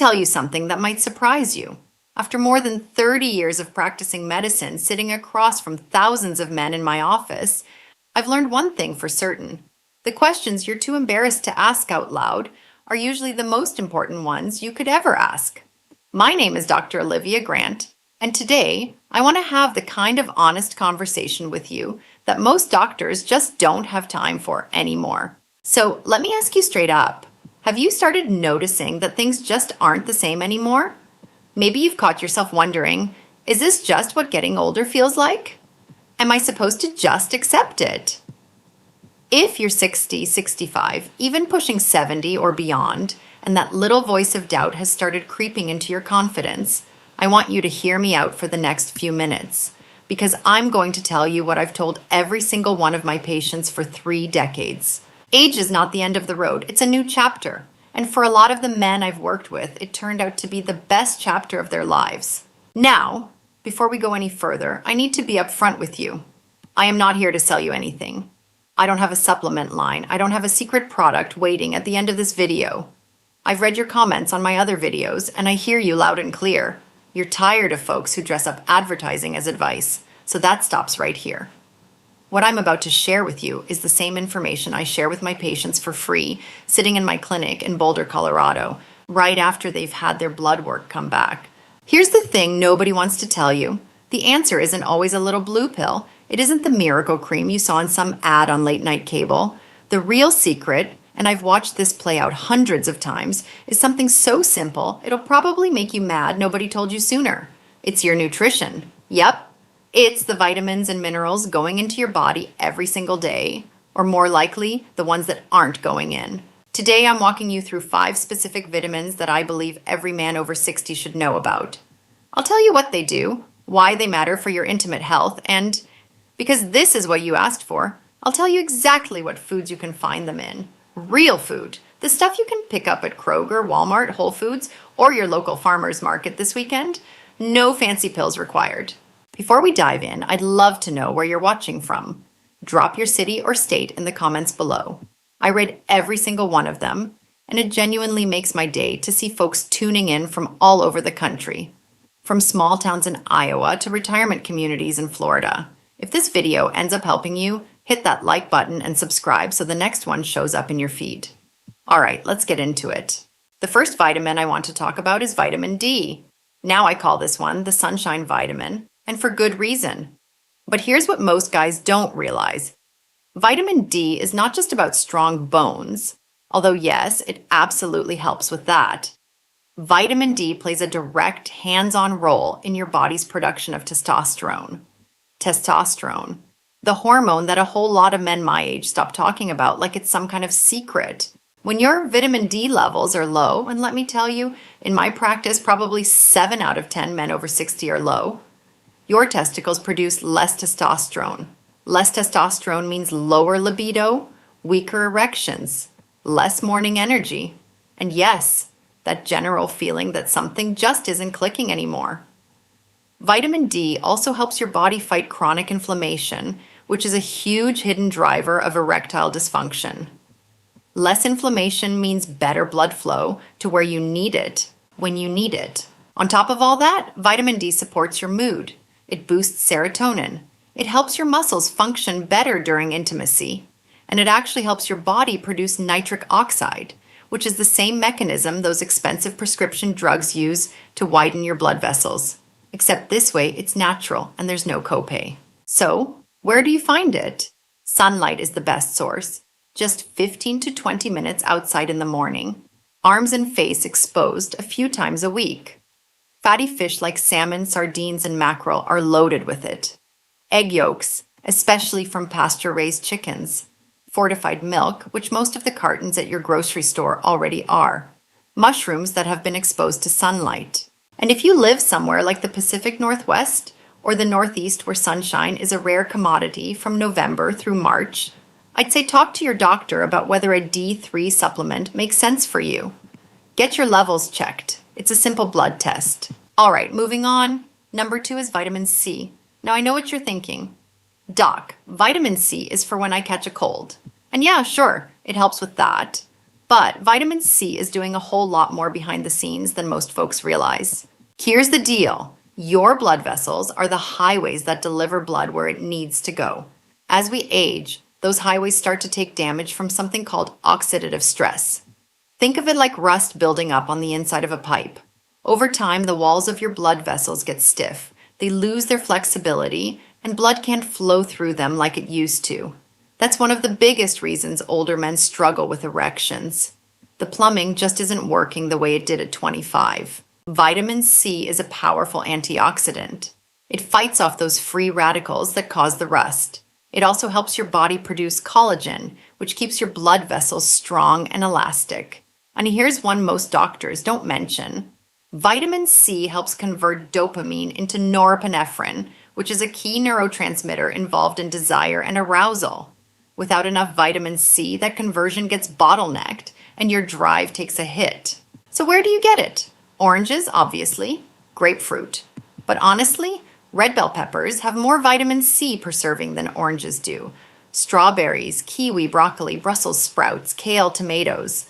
tell you something that might surprise you. After more than 30 years of practicing medicine, sitting across from thousands of men in my office, I've learned one thing for certain. The questions you're too embarrassed to ask out loud are usually the most important ones you could ever ask. My name is Dr. Olivia Grant, and today I want to have the kind of honest conversation with you that most doctors just don't have time for anymore. So let me ask you straight up. Have you started noticing that things just aren't the same anymore? Maybe you've caught yourself wondering, is this just what getting older feels like? Am I supposed to just accept it? If you're 60, 65, even pushing 70 or beyond, and that little voice of doubt has started creeping into your confidence, I want you to hear me out for the next few minutes, because I'm going to tell you what I've told every single one of my patients for 3 decades. Age is not the end of the road, it's a new chapter. And for a lot of the men I've worked with, it turned out to be the best chapter of their lives. Now, before we go any further, I need to be upfront with you. I am not here to sell you anything. I don't have a supplement line. I don't have a secret product waiting at the end of this video. I've read your comments on my other videos, and I hear you loud and clear. You're tired of folks who dress up advertising as advice, so that stops right here. What I'm about to share with you is the same information I share with my patients for free, sitting in my clinic in Boulder, Colorado, right after they've had their blood work come back. Here's the thing nobody wants to tell you. The answer isn't always a little blue pill. It isn't the miracle cream you saw in some ad on late night cable. The real secret, and I've watched this play out hundreds of times, is something so simple, it'll probably make you mad nobody told you sooner. It's your nutrition. Yep. It's the vitamins and minerals going into your body every single day, or more likely, the ones that aren't going in. Today, I'm walking you through 5 specific vitamins that I believe every man over 60 should know about. I'll tell you what they do, why they matter for your intimate health, and because this is what you asked for, I'll tell you exactly what foods you can find them in. Real food, the stuff you can pick up at Kroger, Walmart, Whole Foods, or your local farmer's market this weekend. No fancy pills required. Before we dive in, I'd love to know where you're watching from. Drop your city or state in the comments below. I read every single one of them, and it genuinely makes my day to see folks tuning in from all over the country. From small towns in Iowa to retirement communities in Florida. If this video ends up helping you, hit that like button and subscribe so the next one shows up in your feed. All right, let's get into it. The first vitamin I want to talk about is vitamin D. Now I call this one the sunshine vitamin. And for good reason. But here's what most guys don't realize. Vitamin D is not just about strong bones, although yes, it absolutely helps with that. Vitamin D plays a direct hands-on role in your body's production of testosterone. Testosterone, the hormone that a whole lot of men my age stop talking about like it's some kind of secret. When your vitamin D levels are low, and let me tell you, in my practice, probably 7 out of 10 men over 60 are low, your testicles produce less testosterone. Less testosterone means lower libido, weaker erections, less morning energy, and yes, that general feeling that something just isn't clicking anymore. Vitamin D also helps your body fight chronic inflammation, which is a huge hidden driver of erectile dysfunction. Less inflammation means better blood flow to where you need it, when you need it. On top of all that, vitamin D supports your mood. It boosts serotonin. It helps your muscles function better during intimacy. And it actually helps your body produce nitric oxide, which is the same mechanism those expensive prescription drugs use to widen your blood vessels. Except this way, it's natural and there's no copay. So, where do you find it? Sunlight is the best source. Just 15 to 20 minutes outside in the morning. Arms and face exposed a few times a week. Fatty fish like salmon, sardines, and mackerel are loaded with it. Egg yolks, especially from pasture-raised chickens. Fortified milk, which most of the cartons at your grocery store already are. Mushrooms that have been exposed to sunlight. And if you live somewhere like the Pacific Northwest or the Northeast where sunshine is a rare commodity from November through March, I'd say talk to your doctor about whether a D3 supplement makes sense for you. Get your levels checked. It's a simple blood test. All right, moving on. Number 2 is vitamin C. Now I know what you're thinking. Doc, vitamin C is for when I catch a cold. And yeah, sure, it helps with that. But vitamin C is doing a whole lot more behind the scenes than most folks realize. Here's the deal. Your blood vessels are the highways that deliver blood where it needs to go. As we age, those highways start to take damage from something called oxidative stress. Think of it like rust building up on the inside of a pipe. Over time, the walls of your blood vessels get stiff. They lose their flexibility, and blood can't flow through them like it used to. That's one of the biggest reasons older men struggle with erections. The plumbing just isn't working the way it did at 25. Vitamin C is a powerful antioxidant. It fights off those free radicals that cause the rust. It also helps your body produce collagen, which keeps your blood vessels strong and elastic. And here's one most doctors don't mention. Vitamin C helps convert dopamine into norepinephrine, which is a key neurotransmitter involved in desire and arousal. Without enough vitamin C, that conversion gets bottlenecked and your drive takes a hit. So where do you get it? Oranges, obviously, grapefruit. But honestly, red bell peppers have more vitamin C per serving than oranges do. Strawberries, kiwi, broccoli, Brussels sprouts, kale, tomatoes.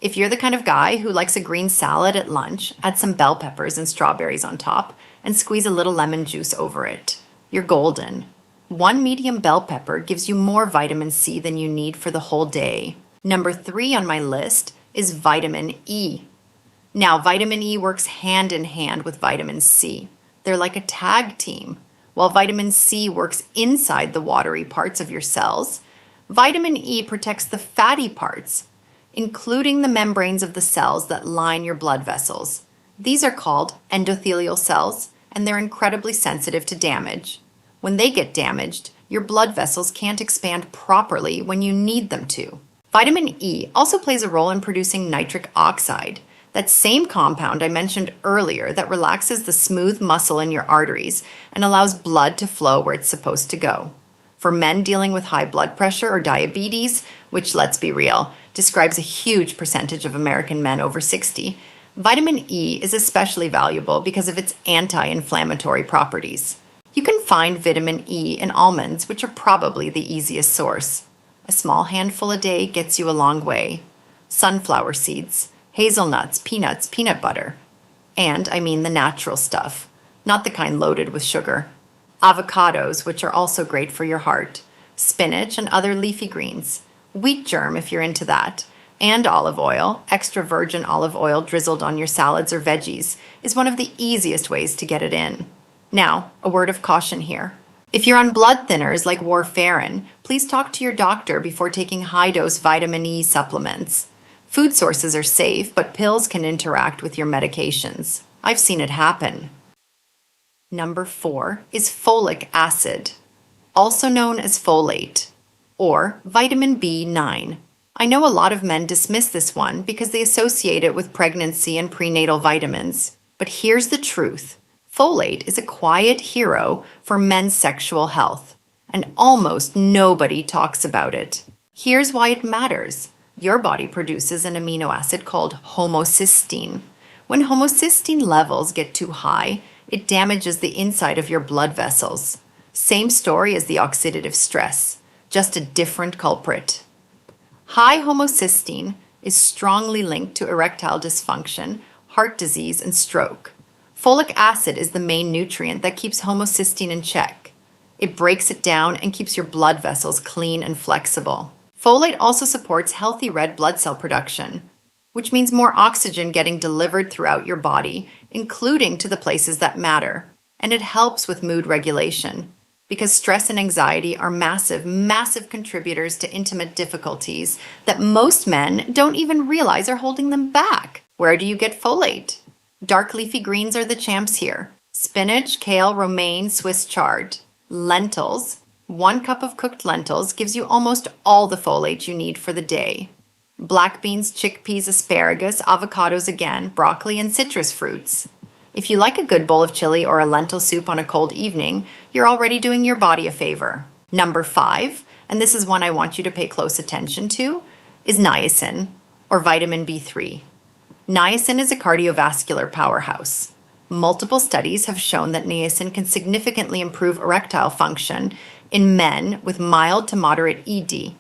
If you're the kind of guy who likes a green salad at lunch, add some bell peppers and strawberries on top and squeeze a little lemon juice over it. You're golden. One medium bell pepper gives you more vitamin C than you need for the whole day. Number 3 on my list is vitamin E. Now, vitamin E works hand in hand with vitamin C. They're like a tag team. While vitamin C works inside the watery parts of your cells, vitamin E protects the fatty parts, including the membranes of the cells that line your blood vessels. These are called endothelial cells, and they're incredibly sensitive to damage. When they get damaged, your blood vessels can't expand properly when you need them to. Vitamin E also plays a role in producing nitric oxide, that same compound I mentioned earlier that relaxes the smooth muscle in your arteries and allows blood to flow where it's supposed to go. For men dealing with high blood pressure or diabetes, which, let's be real, describes a huge percentage of American men over 60, vitamin E is especially valuable because of its anti-inflammatory properties. You can find vitamin E in almonds, which are probably the easiest source. A small handful a day gets you a long way. Sunflower seeds, hazelnuts, peanuts, peanut butter. And I mean the natural stuff, not the kind loaded with sugar. Avocados, which are also great for your heart. Spinach and other leafy greens. Wheat germ if you're into that. And olive oil, extra virgin olive oil drizzled on your salads or veggies, is one of the easiest ways to get it in. Now, a word of caution here. If you're on blood thinners like warfarin, please talk to your doctor before taking high-dose vitamin E supplements. Food sources are safe, but pills can interact with your medications. I've seen it happen. Number 4 is folic acid, also known as folate, or vitamin B9. I know a lot of men dismiss this one because they associate it with pregnancy and prenatal vitamins. But here's the truth. Folate is a quiet hero for men's sexual health, and almost nobody talks about it. Here's why it matters. Your body produces an amino acid called homocysteine. When homocysteine levels get too high, it damages the inside of your blood vessels. Same story as the oxidative stress, just a different culprit. High homocysteine is strongly linked to erectile dysfunction, heart disease, and stroke. Folic acid is the main nutrient that keeps homocysteine in check. It breaks it down and keeps your blood vessels clean and flexible. Folate also supports healthy red blood cell production, which means more oxygen getting delivered throughout your body, including to the places that matter. And it helps with mood regulation, because stress and anxiety are massive contributors to intimate difficulties that most men don't even realize are holding them back. Where do you get folate? Dark leafy greens are the champs here. Spinach, kale, romaine, Swiss chard. Lentils. 1 cup of cooked lentils gives you almost all the folate you need for the day. Black beans, chickpeas, asparagus, avocados again, broccoli, and citrus fruits. If you like a good bowl of chili or a lentil soup on a cold evening, you're already doing your body a favor. Number 5, and this is one I want you to pay close attention to, is niacin, or vitamin B3. Niacin is a cardiovascular powerhouse. Multiple studies have shown that niacin can significantly improve erectile function in men with mild to moderate ED.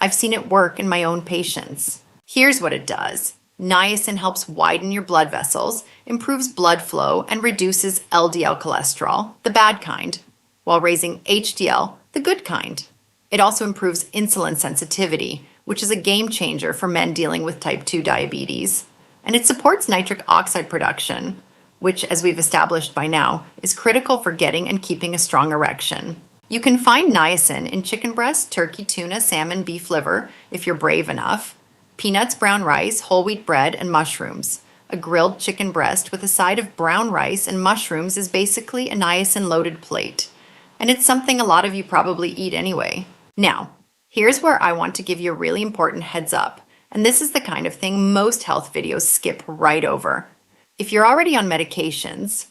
I've seen it work in my own patients. Here's what it does. Niacin helps widen your blood vessels, improves blood flow, and reduces LDL cholesterol, the bad kind, while raising HDL, the good kind. It also improves insulin sensitivity, which is a game changer for men dealing with type 2 diabetes. And it supports nitric oxide production, which, as we've established by now, is critical for getting and keeping a strong erection. You can find niacin in chicken breast, turkey, tuna, salmon, beef liver, if you're brave enough, peanuts, brown rice, whole wheat bread, and mushrooms. A grilled chicken breast with a side of brown rice and mushrooms is basically a niacin-loaded plate. And it's something a lot of you probably eat anyway. Now, here's where I want to give you a really important heads up. And this is the kind of thing most health videos skip right over. If you're already on medications,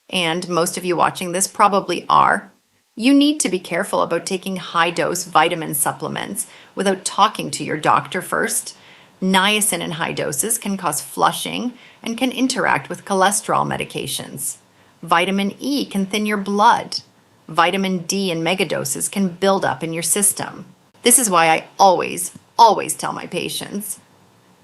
and most of you watching this probably are, you need to be careful about taking high-dose vitamin supplements without talking to your doctor first. Niacin in high doses can cause flushing and can interact with cholesterol medications. Vitamin E can thin your blood. Vitamin D in megadoses can build up in your system. This is why I always tell my patients,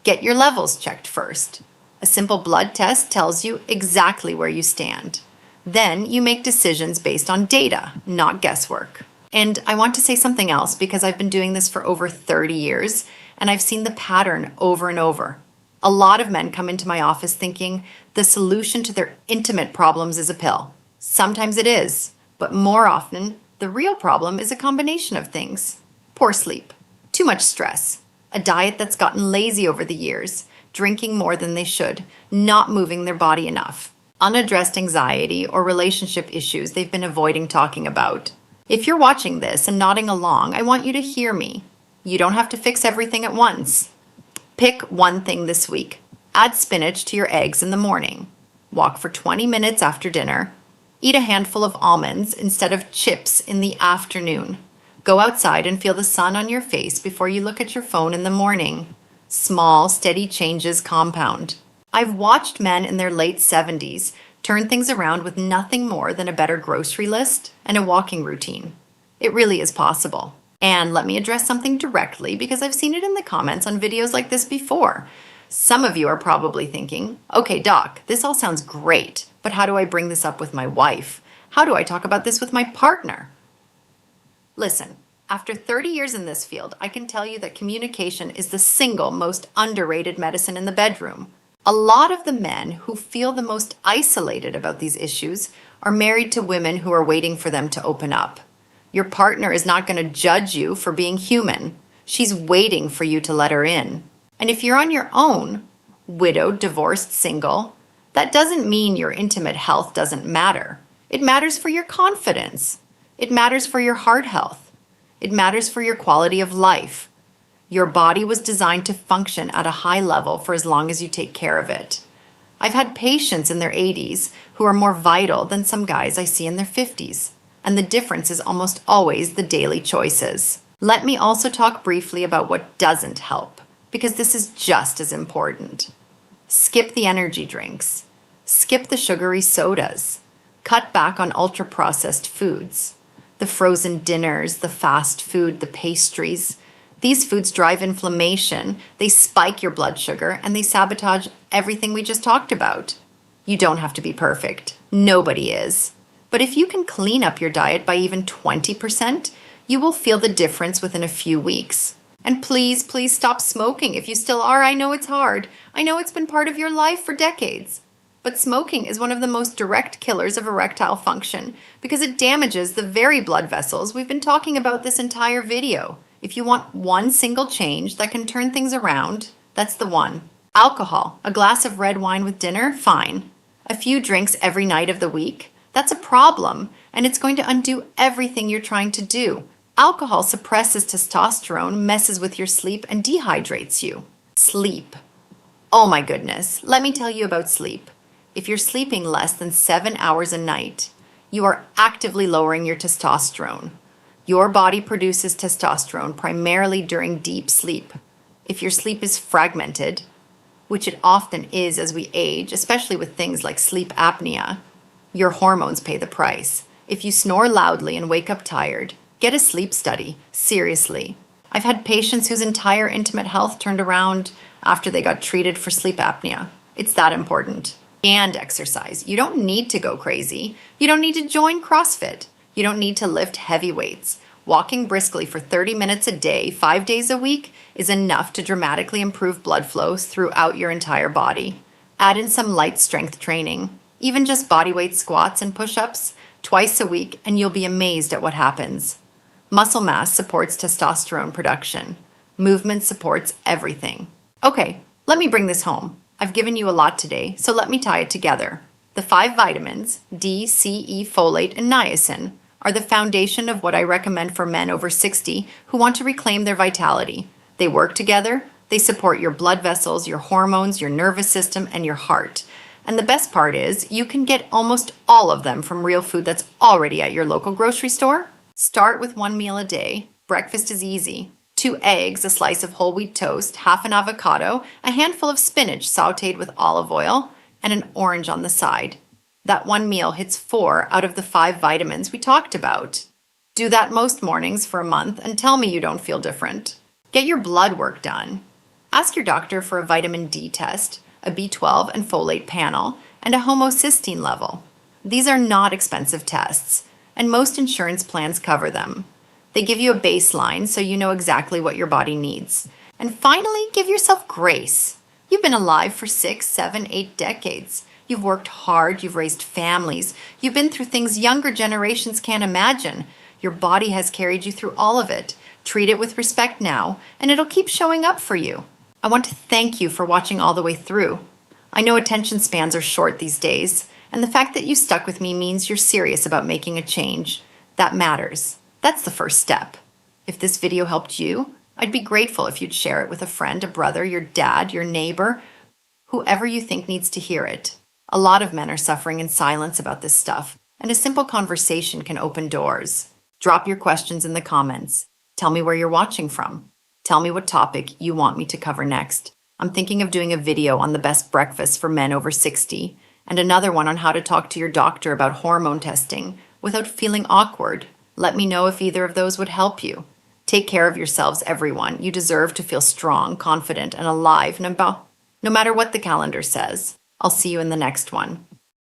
get your levels checked first. A simple blood test tells you exactly where you stand. Then you make decisions based on data, not guesswork. And I want to say something else because I've been doing this for over 30 years and I've seen the pattern over and over. A lot of men come into my office thinking the solution to their intimate problems is a pill. Sometimes it is, but more often, the real problem is a combination of things. Poor sleep, too much stress, a diet that's gotten lazy over the years, drinking more than they should, not moving their body enough, unaddressed anxiety or relationship issues they've been avoiding talking about. If you're watching this and nodding along, I want you to hear me. You don't have to fix everything at once. Pick one thing this week. Add spinach to your eggs in the morning. Walk for 20 minutes after dinner. Eat a handful of almonds instead of chips in the afternoon. Go outside and feel the sun on your face before you look at your phone in the morning. Small, steady changes compound. I've watched men in their late 70s turn things around with nothing more than a better grocery list and a walking routine. It really is possible. And let me address something directly because I've seen it in the comments on videos like this before. Some of you are probably thinking, okay, doc, this all sounds great, but how do I bring this up with my wife? How do I talk about this with my partner? Listen, after 30 years in this field, I can tell you that communication is the single most underrated medicine in the bedroom. A lot of the men who feel the most isolated about these issues are married to women who are waiting for them to open up. Your partner is not going to judge you for being human. She's waiting for you to let her in. And if you're on your own, widowed, divorced, single, that doesn't mean your intimate health doesn't matter. It matters for your confidence. It matters for your heart health. It matters for your quality of life. Your body was designed to function at a high level for as long as you take care of it. I've had patients in their 80s who are more vital than some guys I see in their 50s. And the difference is almost always the daily choices. Let me also talk briefly about what doesn't help, because this is just as important. Skip the energy drinks. Skip the sugary sodas. Cut back on ultra-processed foods. The frozen dinners, the fast food, the pastries. These foods drive inflammation, they spike your blood sugar, and they sabotage everything we just talked about. You don't have to be perfect. Nobody is. But if you can clean up your diet by even 20%, you will feel the difference within a few weeks. And please stop smoking if you still are. I know it's hard. I know it's been part of your life for decades. But smoking is one of the most direct killers of erectile function because it damages the very blood vessels we've been talking about this entire video. If you want one single change that can turn things around, that's the one. Alcohol, a glass of red wine with dinner, fine. A few drinks every night of the week, that's a problem, and it's going to undo everything you're trying to do. Alcohol suppresses testosterone, messes with your sleep, and dehydrates you. Sleep. Oh my goodness, let me tell you about sleep. If you're sleeping less than 7 hours a night, you are actively lowering your testosterone. Your body produces testosterone primarily during deep sleep. If your sleep is fragmented, which it often is as we age, especially with things like sleep apnea, your hormones pay the price. If you snore loudly and wake up tired, get a sleep study, seriously. I've had patients whose entire intimate health turned around after they got treated for sleep apnea. It's that important. And exercise. You don't need to go crazy. You don't need to join CrossFit. You don't need to lift heavy weights. Walking briskly for 30 minutes a day, 5 days a week, is enough to dramatically improve blood flows throughout your entire body. Add in some light strength training, even just bodyweight squats and push-ups, twice a week, and you'll be amazed at what happens. Muscle mass supports testosterone production. Movement supports everything. Okay, let me bring this home. I've given you a lot today, so let me tie it together. The 5 vitamins, D, C, E, folate, and niacin, are the foundation of what I recommend for men over 60 who want to reclaim their vitality. They work together, they support your blood vessels, your hormones, your nervous system, and your heart. And the best part is, you can get almost all of them from real food that's already at your local grocery store. Start with 1 meal a day. Breakfast is easy. 2 eggs, a slice of whole wheat toast, half an avocado, a handful of spinach sautéed with olive oil, and an orange on the side. That one meal hits 4 out of the 5 vitamins we talked about. Do that most mornings for a month and tell me you don't feel different. Get your blood work done. Ask your doctor for a vitamin D test, a B12 and folate panel, and a homocysteine level. These are not expensive tests, and most insurance plans cover them. They give you a baseline so you know exactly what your body needs. And finally, give yourself grace. You've been alive for 6, 7, 8 decades. You've worked hard, you've raised families, you've been through things younger generations can't imagine. Your body has carried you through all of it. Treat it with respect now, and it'll keep showing up for you. I want to thank you for watching all the way through. I know attention spans are short these days, and the fact that you stuck with me means you're serious about making a change. That matters. That's the first step. If this video helped you, I'd be grateful if you'd share it with a friend, a brother, your dad, your neighbor, whoever you think needs to hear it. A lot of men are suffering in silence about this stuff, and a simple conversation can open doors. Drop your questions in the comments. Tell me where you're watching from. Tell me what topic you want me to cover next. I'm thinking of doing a video on the best breakfast for men over 60, and another one on how to talk to your doctor about hormone testing without feeling awkward. Let me know if either of those would help you. Take care of yourselves, everyone. You deserve to feel strong, confident, and alive no matter what the calendar says. I'll see you in the next one.